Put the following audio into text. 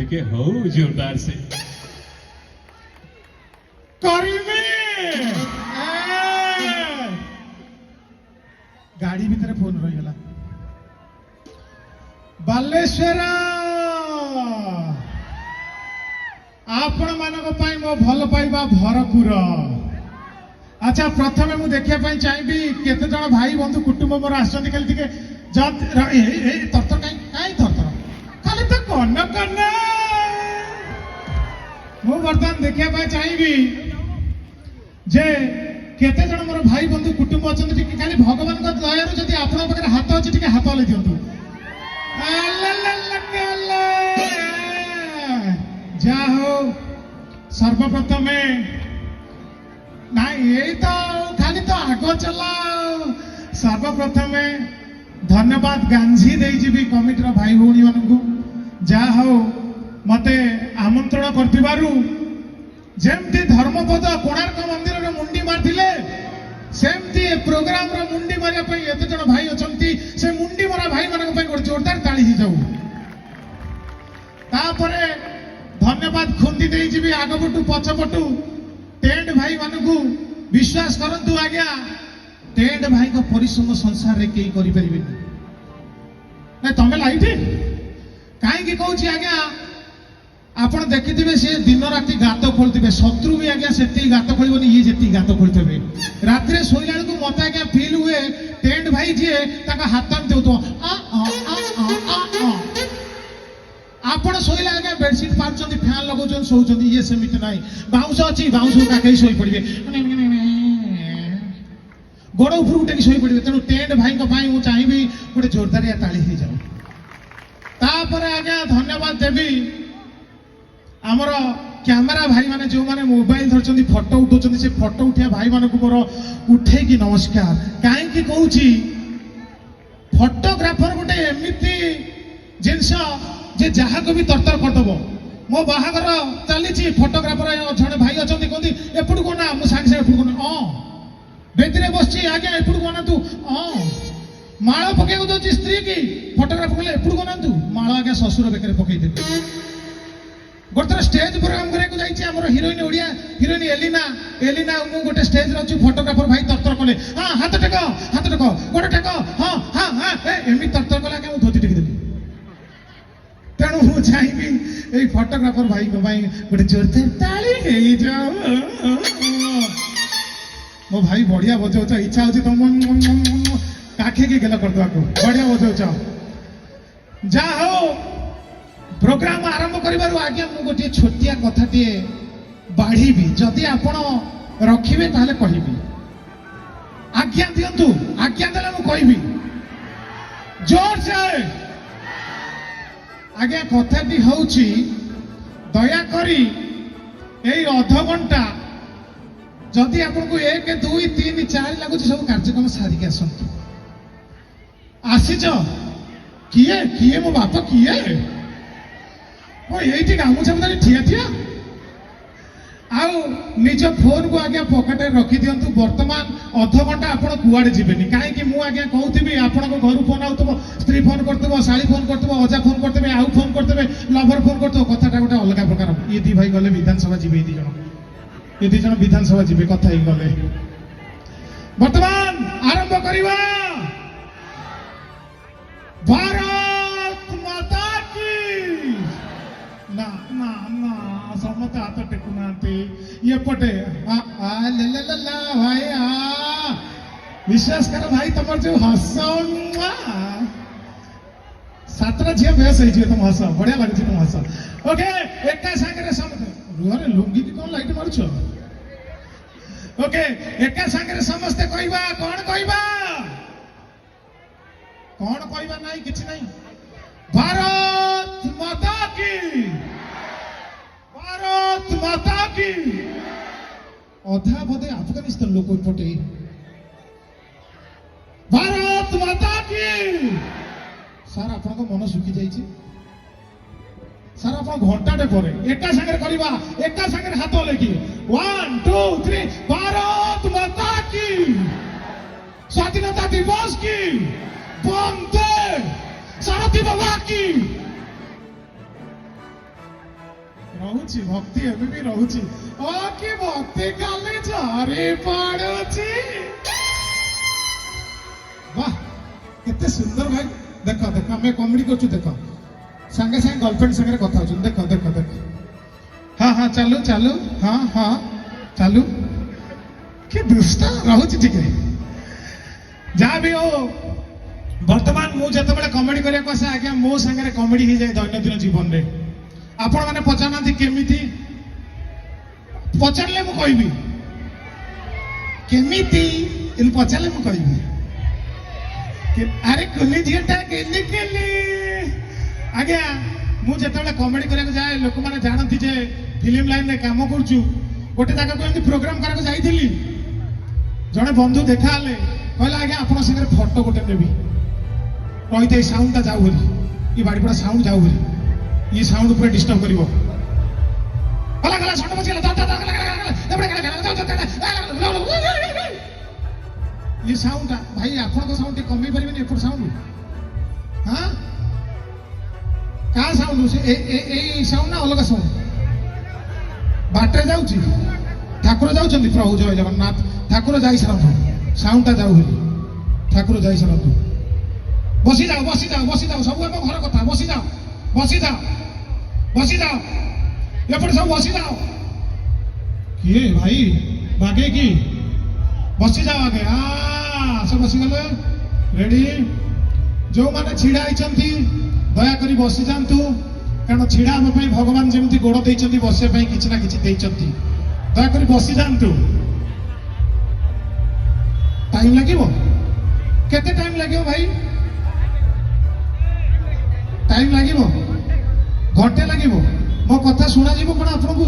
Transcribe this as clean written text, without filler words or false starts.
टिके हो जोरदार से करीमे गाड़ी भीतर फोन रही गला बालेश्वर आपण मानक पाई मो भल पाइबा भरपूर। अच्छा प्रथम मु देखिया पाई चाहिबी केते जण भाई बंधु कुटुंब मोर आछन खाली टिके जत ए तरतर काई तरतर खाली तो कन कन मु वर्तमान देखिया पाई चाहिबी जे केते जण मोर भाई बंधु कुटुंब अछन टिके खाली भगवान का दयारु जदी आपण पाखरे हाथ अछि टिके हाथ ले दियंतु जा हो सर्वप्रथम नाई ये तो खाली तो आग चलाओ सर्वप्रथम धन्यवाद गांधी देजी कमिटर भाई भौणी मानू जा हो मते आमंत्रण करथिबारु जेमती धर्मपद कोणार्क मंदिर रे मुंडी मारथिले सेमती प्रोग्राम रे मुंडी मारिया पई एते जण भाई अछंती से मुंडी मारा भाई मानक पई जोरदार ताली ही जाऊ तापरे धन्यवाद खुंदी देजी आगपटू पछपटू टेंट भाई मानू विश्वास करंतु आज्ञा टेंट भाई को परिश्रम संसार रे केई करि परिबेनी नै तमे लाइठी काहे की कहूची आज्ञा आपण देखिथिबे से दिन राति गात खोलथिबे शत्रु भी आज्ञा सेती गात खोलिबोनी ये जेती गात खोलथिबे रात्रि सोइला को मते आज्ञा फील हुए टेंट भाई जे ताका हाथन देउतो आपण सोइला आज्ञा बेडशीट पारचंती फैन लगौचन सोउचंती ये सेमिति नाही बाउंस अछि बाउंस काकै सोई पड़िबे गोड़ उपर उठे सोई पड़िबे तेनु टेंट भाई को पाई मु चाहिबी गोटे जोरदार ताली ही जाऊ तापर आज्ञा धन्यवाद देबी आमर कैमेरा भाई माने जो माने मोबाइल धरचंती फोटो उठौचंती से फोटो उठिया भाई माने को मोर उठे की नमस्कार काहे की कहूची फोटोग्राफर गोटे एमिति जिंस जे जहा को भी तरतर कर दबो मो बाहागर चली फोटोग्राफर जड़े भाई अच्छा कहती एपटू कोना मु सागे सागे एपटू कोना बेदरे बसची आज्ञा एपटू कोना तू माଳ पकेको दउची स्त्री की फोटोग्राफर कहले एपटू कोना तू माଳ आज्ञा ससुर बेकरे पकई देते गोटे स्टेज प्रोग्राम करे को जाइछि हमर हिरोइन ओडिया हिरोइन एलिना मु गोटे स्टेज रे अछि फोटोग्राफर भाई तरतर कले हां हाथ टेको गोटे टेको हां हां हां एमी तरतर कला के मु धोती टेकी देली तेणु मु चाहिबी ए फोटोग्राफर भाई को भाई गोटे जोरदार ताली हे जाओ मो भाई बढ़िया बजाउछ इच्छा होछि तुम काखे के गेला कर दवा को बढ़िया बजाउछ जा हो प्रोग्राम आरंभ करिबारु आज्ञा मु गोटे छोटिया कथाटिए बाढ़ीबी जदि आपण रखिबे ताले कहिबी आज्ञा दियंतु आज्ञा देले मु कहिबी जोर से आज्ञा कथाटी होउची दया करी एई अध घंटा जदि आपन को 1 2 3 4 लागुची सब कार्यक्रम सारी के आसंतु आसीच किए किए मो बाप किए ओ एठी गामुछा मते ठिया ठिया आउ निज फोन को आज्ञा पकेटे रखी दियंतु वर्तमान अध घंटा आपण कुआडे जिबेनी काहे कि मु आज्ञा कहउथिबी आपण को घर फोन आउतबो स्त्री फोन करतबो साली फोन करतबो अजा फोन करतबे आउ फोन करतबे लवर फोन करतबो कथाटा गोटे अलगा प्रकार ये दी भाई गले विधानसभा जिबे ये दी जण विधानसभा जिबे कथा ही गले वर्तमान आरंभ करिवा भारत माता की ना ना ना समते हाथ टेकुनाते ये पटे ला भाई विश्वास कर भाई तुम जो हस सातटा झील बेस है तुम हस बढ़िया लगे तुम हस ओके एका सागरे समते रुहरे लुंगी की कौन लाइट मारुछ ओके एका सागरे समस्ते कहबा कौन कहबा नहीं किछ नहीं भारत माता की भारत माता की अधा बधे अफगानिस्तान लोक पटे भारत माता की सार आपन मन सुखी जाइए सार आप घंटाटे पर एका सागर करवा एका सागर हाथ लेखि 1 2 3 भारत माता की स्वाधीनता दिवस की वंदे सारथी बाबा की ରହୁଛି ଭକ୍ତି ଏବେ ବି ରହୁଛି। ଓ କି ଭକ୍ତି କାଲି ଝରି ପଡୁଛି। ବାহ କେତେ ସୁନ୍ଦର ଭାଇ। ଦେଖ ଦେଖ ଆମେ କମେଡି କରୁଛୁ, ଦେଖ ସାଙ୍ଗେ ସାଙ୍ଗେ गर्लफ्रेंड ସାଙ୍ଗରେ କଥା ହଉଛୁ। ଦେଖ ଦେଖ ଦେଖ, ହଁ ହଁ ଚାଲୁ ଚାଲୁ, ହଁ ହଁ ଚାଲୁ। କି ଦୁଷ୍ଟ ରହୁଛି ଟିକେ। ଯାହା ବି ହଉ ବର୍ତ୍ତମାନ ମୁଁ ଯେତେବେଳେ କମେଡି କରିବାକୁ ଆସେ ଆଜ୍ଞା ମୋ ସାଙ୍ଗରେ କମେଡି ହେଇଯାଏ ଦୈନନ୍ଦିନ ଜୀବନରେ। ଆପଣ ମାନେ ପଚାରୁନାହାନ୍ତି କେମିତି, ପଚାରିଲେ ମୁଁ କହିବି କେମିତି, କିନ୍ତୁ ପଚାରିଲେ ମୁଁ କହିବି ଆରେ କୁଲି ଝିଅଟା କେଲି କେଲି। ଆଜ୍ଞା ମୁଁ ଯେତେବେଳେ କମେଡି କରିବାକୁ ଯାଏ ଲୋକମାନେ ଜାଣନ୍ତି ଯେ ଫିଲ୍ମ ଲାଇନରେ କାମ କରୁଛୁ। ଗୋଟେ ଜାଗାକୁ ଏମିତି ପ୍ରୋଗ୍ରାମ କରିବାକୁ ଯାଇଥିଲି, ଜଣେ ବନ୍ଧୁ ଦେଖା ହେଲେ, କହିଲା ଆଜ୍ଞା ଆପଣଙ୍କ ସାଙ୍ଗରେ ଫଟୋ ଗୋଟେ ନେବି। ରହିଥାଏ ସାଉଣ୍ଡଟା ଯାଉ ବୋଲି, ଏ ବାଡ଼ିପଡ଼ା ସାଉଣ୍ଡ ଯାଉ ବୋଲି, ये साउंड पूरा डिस्टर्ब करिवो। गला गला साउंड बज गला ये साउंड भाई आपण को साउंड कमी परिबेनी एपट साउंड। हां का साउंड से ए साउंड ना अलग साउंड बाटे जाउची। ठाकुर जाउचंदी प्रभु जय जगन्नाथ। ठाकुर जाई सरंतु साउंडटा जाउ होली। ठाकुर जाई सरंतु बसी जाओ बसी जाओ बसी जाओ सब हम घर कथा बसी जाओ बसी जाओ बसी जाओ एपटे सब बसी जाओ। किए भाई बागे की बसी जाओ आगे। हाँ सब बसी गले रेडी। जो माने छिड़ा आइचंती दया करी बसी जांतु, कारण छिड़ा हम पे भगवान जेमती गोड़ देइचंती बसे पे किछि ना किछि देइचंती। दया करी बसी जांतु। टाइम लागिवो केते टाइम लागिवो भाई? टाइम लागिवो घंटे लागिवो। मो कथा सुना जीवो कोन आपनको?